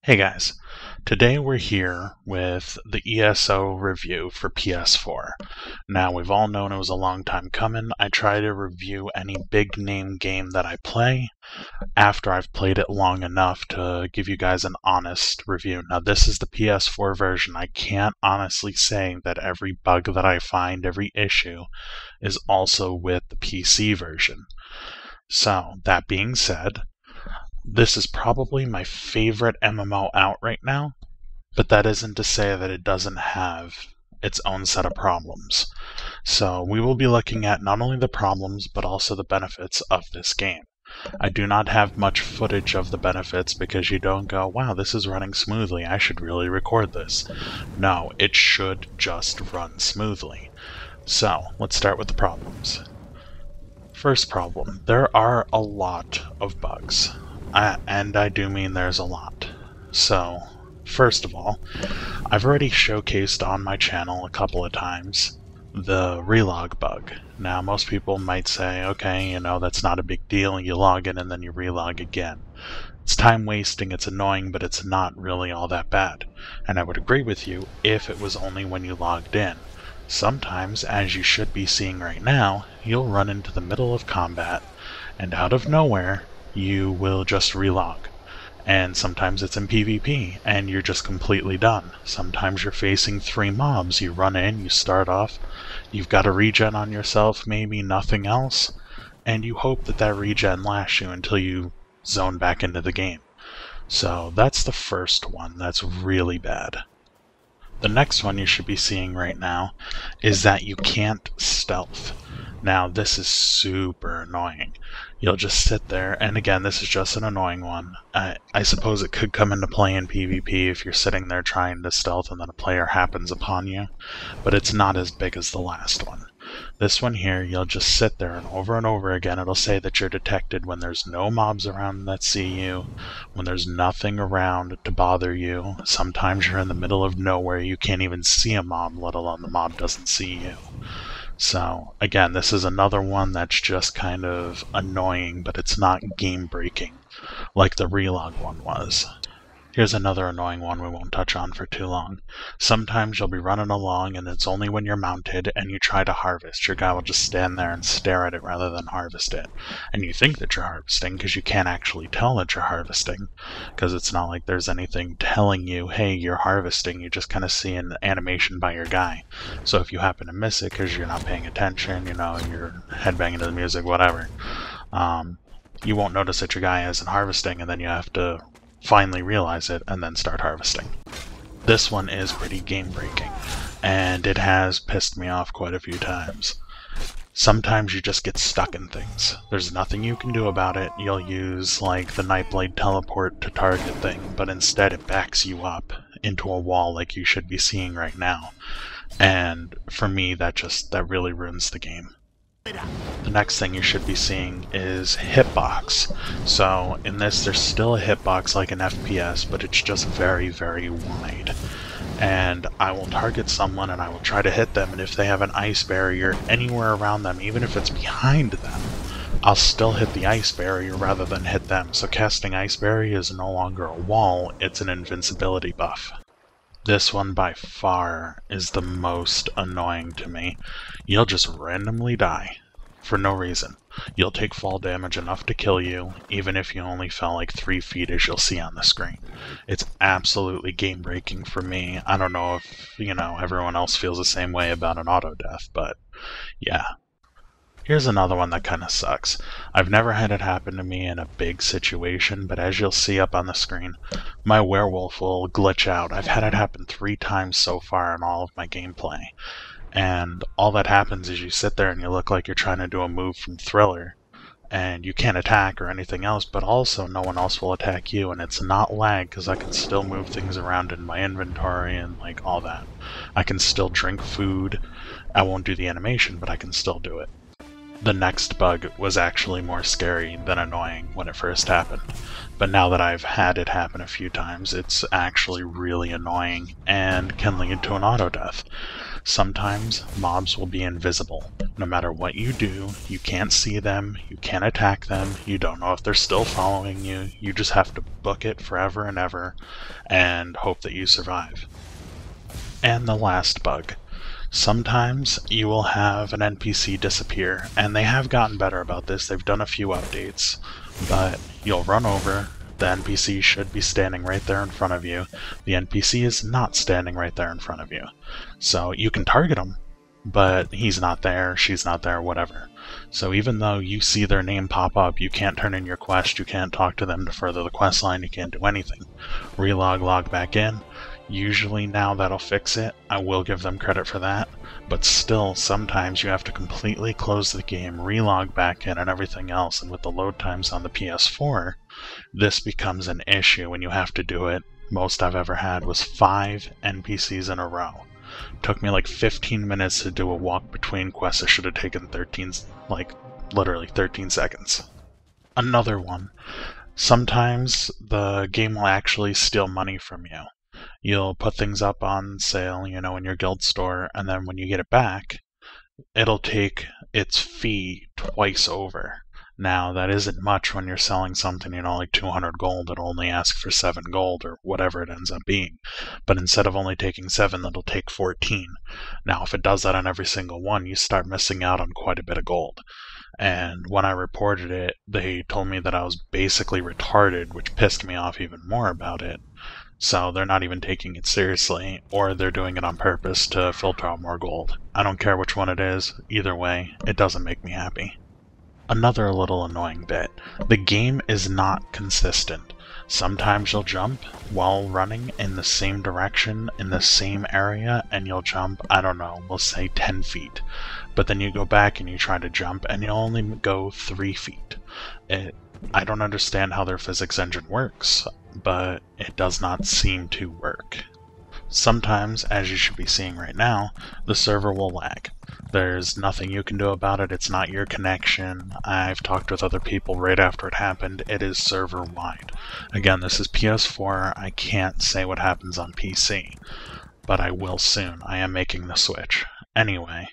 Hey guys, today we're here with the ESO review for PS4. Now, we've all known it was a long time coming. I try to review any big name game that I play after I've played it long enough to give you guys an honest review. Now, this is the PS4 version. I can't honestly say that every bug that I find, every issue, is also with the PC version. So, that being said, this is probably my favorite MMO out right now, but that isn't to say that it doesn't have its own set of problems. So we will be looking at not only the problems, but also the benefits of this game. I do not have much footage of the benefits because you don't go, wow, this is running smoothly, I should really record this. No, it should just run smoothly. So, let's start with the problems. First problem, there are a lot of bugs. And I do mean there's a lot. So, first of all, I've already showcased on my channel a couple of times the relog bug. Now, most people might say, okay, that's not a big deal, you log in and then you relog again. It's time wasting, it's annoying, but it's not really all that bad. And I would agree with you if it was only when you logged in. Sometimes, as you should be seeing right now, you'll run into the middle of combat, and out of nowhere, you will just relog. And sometimes it's in PvP, and you're just completely done. Sometimes you're facing 3 mobs. You run in, you start off, you've got a regen on yourself, maybe nothing else, and you hope that that regen lasts you until you zone back into the game. So that's the first one. That's really bad. The next one you should be seeing right now is that you can't stealth. Now, this is super annoying. You'll just sit there, and again, this is just an annoying one. I suppose it could come into play in PvP if you're sitting there trying to stealth and then a player happens upon you, but it's not as big as the last one. This one here, you'll just sit there, and over again, it'll say that you're detected when there's no mobs around that see you, when there's nothing around to bother you. Sometimes you're in the middle of nowhere, you can't even see a mob, let alone the mob doesn't see you. So, again, this is another one that's just kind of annoying, but it's not game-breaking, like the relog one was. Here's another annoying one we won't touch on for too long. Sometimes you'll be running along, and it's only when you're mounted and you try to harvest. Your guy will just stand there and stare at it rather than harvest it. And you think that you're harvesting because you can't actually tell that you're harvesting, because it's not like there's anything telling you, hey, you're harvesting. You just kind of see an animation by your guy. So if you happen to miss it because you're not paying attention, you're headbanging to the music, whatever, you won't notice that your guy isn't harvesting, and then you have to finally realize it and then start harvesting. This one is pretty game-breaking, and it has pissed me off quite a few times. Sometimes you just get stuck in things. There's nothing you can do about it. You'll use, like, the Nightblade teleport to target thing, but instead it backs you up into a wall like you should be seeing right now. And for me, that really ruins the game. The next thing you should be seeing is hitbox. So in this, there's still a hitbox like an FPS, but it's just very, very wide. And I will target someone and I will try to hit them, and if they have an ice barrier anywhere around them, even if it's behind them, I'll still hit the ice barrier rather than hit them. So casting ice barrier is no longer a wall, it's an invincibility buff. This one by far is the most annoying to me. You'll just randomly die for no reason. You'll take fall damage enough to kill you, even if you only fell like 3 feet, as you'll see on the screen. It's absolutely game-breaking for me. I don't know if, everyone else feels the same way about an auto death, but yeah. Here's another one that kind of sucks. I've never had it happen to me in a big situation, but as you'll see up on the screen, my werewolf will glitch out. I've had it happen 3 times so far in all of my gameplay. And all that happens is you sit there and you look like you're trying to do a move from Thriller, and you can't attack or anything else, but also no one else will attack you, and it's not lag because I can still move things around in my inventory and like all that. I can still drink food. I won't do the animation, but I can still do it. The next bug was actually more scary than annoying when it first happened, but now that I've had it happen a few times, it's actually really annoying and can lead to an auto-death. Sometimes mobs will be invisible. No matter what you do, you can't see them, you can't attack them, you don't know if they're still following you, you just have to book it forever and ever and hope that you survive. And the last bug. Sometimes you will have an NPC disappear, and they have gotten better about this, they've done a few updates, but you'll run over, the NPC should be standing right there in front of you, the NPC is not standing right there in front of you. So you can target him, but he's not there, she's not there, whatever. So even though you see their name pop up, you can't turn in your quest, you can't talk to them to further the quest line, you can't do anything. Log back in. Usually now that'll fix it, I will give them credit for that, but still sometimes you have to completely close the game, relog back in and everything else, and with the load times on the PS4, this becomes an issue when you have to do it. Most I've ever had was 5 NPCs in a row. Took me like 15 minutes to do a walk between quests that should have taken literally 13 seconds. Another one. Sometimes the game will actually steal money from you. You'll put things up on sale, in your guild store, and then when you get it back, it'll take its fee twice over. Now, that isn't much when you're selling something, like 200 gold, it'll only ask for 7 gold, or whatever it ends up being. But instead of only taking 7, it'll take 14. Now, if it does that on every single one, you start missing out on quite a bit of gold. And when I reported it, they told me that I was basically retarded, which pissed me off even more about it. So they're not even taking it seriously, or they're doing it on purpose to filter out more gold. I don't care which one it is, either way, it doesn't make me happy. Another little annoying bit. The game is not consistent. Sometimes you'll jump while running in the same direction, in the same area, and you'll jump, I don't know, we'll say 10 feet. But then you go back and you try to jump, and you'll only go 3 feet. I don't understand how their physics engine works, but it does not seem to work. Sometimes, as you should be seeing right now, the server will lag. There's nothing you can do about it, it's not your connection. I've talked with other people right after it happened, it is server-wide. Again, this is PS4, I can't say what happens on PC, but I will soon. I am making the switch. Anyway,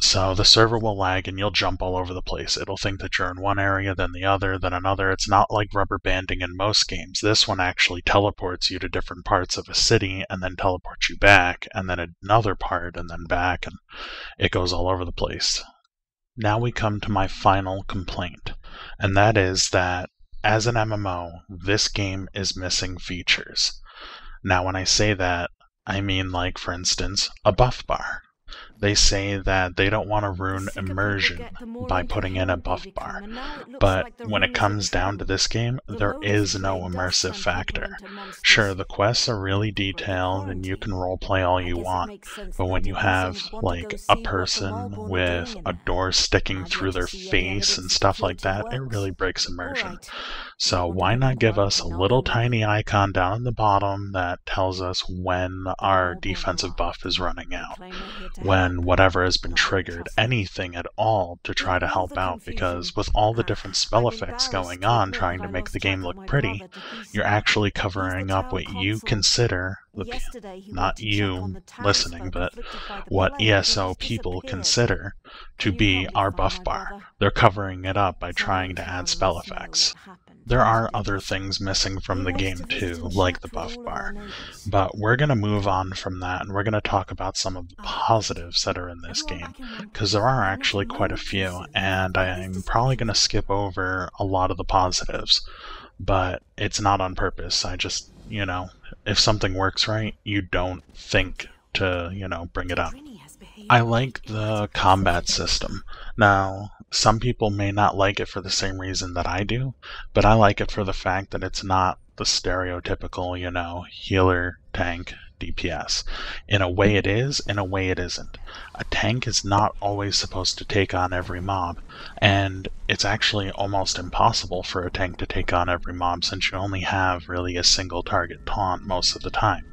so the server will lag and you'll jump all over the place. It'll think that you're in one area, then the other, then another. It's not like rubber banding in most games. This one actually teleports you to different parts of a city and then teleports you back, and then another part, and then back, and it goes all over the place. Now we come to my final complaint, and that is that as an MMO, this game is missing features. Now when I say that, I mean like, for instance, a buff bar. They say that they don't want to ruin immersion by putting in a buff bar, but when it comes down to this game, there is no immersive factor. Sure, the quests are really detailed and you can roleplay all you want, but when you have like a person with a door sticking through their face and stuff like that, it really breaks immersion. So why not give us a little tiny icon down in the bottom that tells us when our defensive buff is running out, when whatever has been triggered, anything at all to try to help out, because with all the different spell effects going on trying to make the game look pretty, you're actually covering up what you consider, not you listening, but what ESO people consider to be our buff bar. They're covering it up by trying to add spell effects. There are other things missing from the game too, like the buff bar, but we're going to move on from that and we're going to talk about some of the positives that are in this game, because there are actually quite a few, and I'm probably going to skip over a lot of the positives, but it's not on purpose. I just, if something works right, you don't think to, bring it up. I like the combat system. Now, some people may not like it for the same reason that I do, but I like it for the fact that it's not the stereotypical, healer, tank, DPS. In a way it is, in a way it isn't. A tank is not always supposed to take on every mob, and it's actually almost impossible for a tank to take on every mob since you only have really a single target taunt most of the time.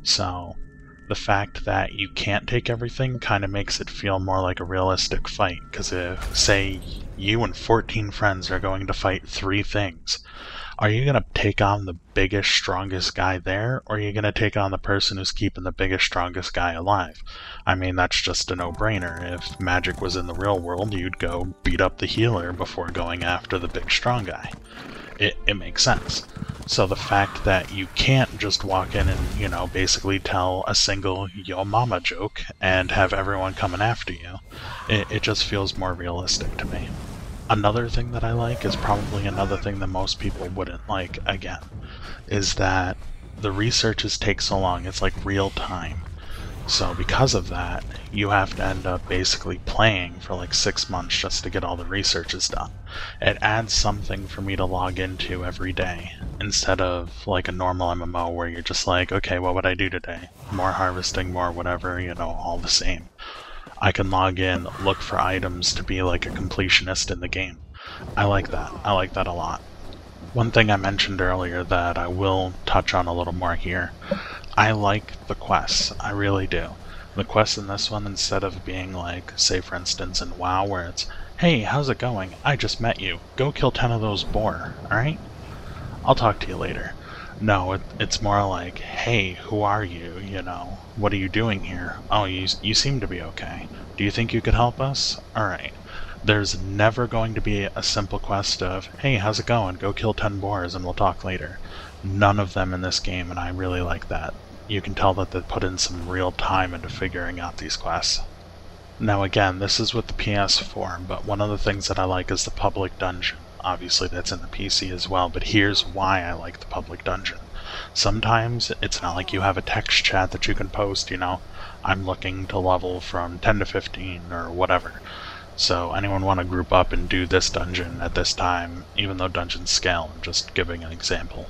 So The fact that you can't take everything kind of makes it feel more like a realistic fight, because if, say, you and 14 friends are going to fight 3 things, are you going to take on the biggest, strongest guy there, or are you going to take on the person who's keeping the biggest, strongest guy alive? I mean, that's just a no-brainer. If magic was in the real world, you'd go beat up the healer before going after the big, strong guy. It makes sense. So the fact that you can't just walk in and, basically tell a single yo mama joke and have everyone coming after you, it just feels more realistic to me. Another thing that I like is probably another thing that most people wouldn't like, again, is that the researches take so long. It's like real time. So because of that, you have to end up basically playing for like 6 months just to get all the researches done. It adds something for me to log into every day, instead of like a normal MMO where you're just like, okay, what would I do today? More harvesting, more whatever, all the same. I can log in, look for items to be like a completionist in the game. I like that. I like that a lot. One thing I mentioned earlier that I will touch on a little more here. I like the quests. I really do. The quests in this one, instead of being like, say for instance in WoW where it's, hey, how's it going? I just met you. Go kill 10 of those boar, alright? I'll talk to you later. No, it's more like, hey, who are you? What are you doing here? Oh, you seem to be okay. Do you think you could help us? Alright. There's never going to be a simple quest of, hey, how's it going? Go kill 10 boars and we'll talk later. None of them in this game, and I really like that. You can tell that they put in some real time into figuring out these quests. Now again, this is with the PS4, but one of the things that I like is the public dungeon. Obviously that's in the PC as well, but here's why I like the public dungeon. Sometimes it's not like you have a text chat that you can post, I'm looking to level from 10 to 15 or whatever. So anyone want to group up and do this dungeon at this time, even though dungeons scale, I'm just giving an example.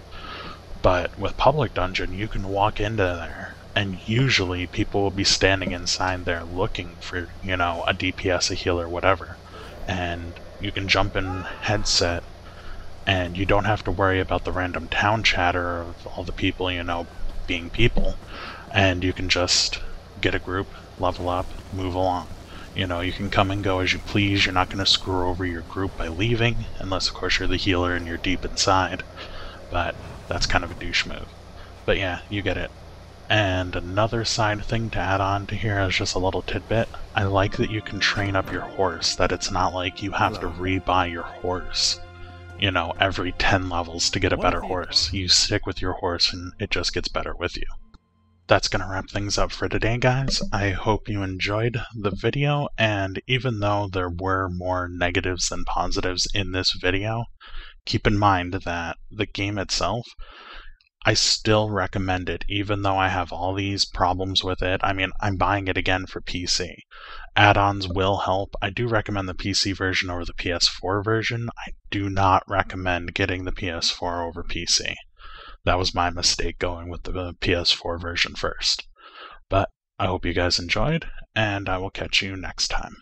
But with public dungeon, you can walk into there, and usually people will be standing inside there looking for, a DPS, a healer, whatever. And you can jump in headset, and you don't have to worry about the random town chatter of all the people, being people. And you can just get a group, level up, move along. You can come and go as you please. You're not going to screw over your group by leaving, unless of course you're the healer and you're deep inside. But that's kind of a douche move. But yeah, you get it. And another side thing to add on to here is just a little tidbit. I like that you can train up your horse, that it's not like you have to rebuy your horse, every 10 levels to get a better horse. You stick with your horse and it just gets better with you. That's going to wrap things up for today, guys. I hope you enjoyed the video, and even though there were more negatives than positives in this video, keep in mind that the game itself, I still recommend it, even though I have all these problems with it. I mean, I'm buying it again for PC. Add-ons will help. I do recommend the PC version over the PS4 version. I do not recommend getting the PS4 over PC. That was my mistake going with the PS4 version first. But I hope you guys enjoyed, and I will catch you next time.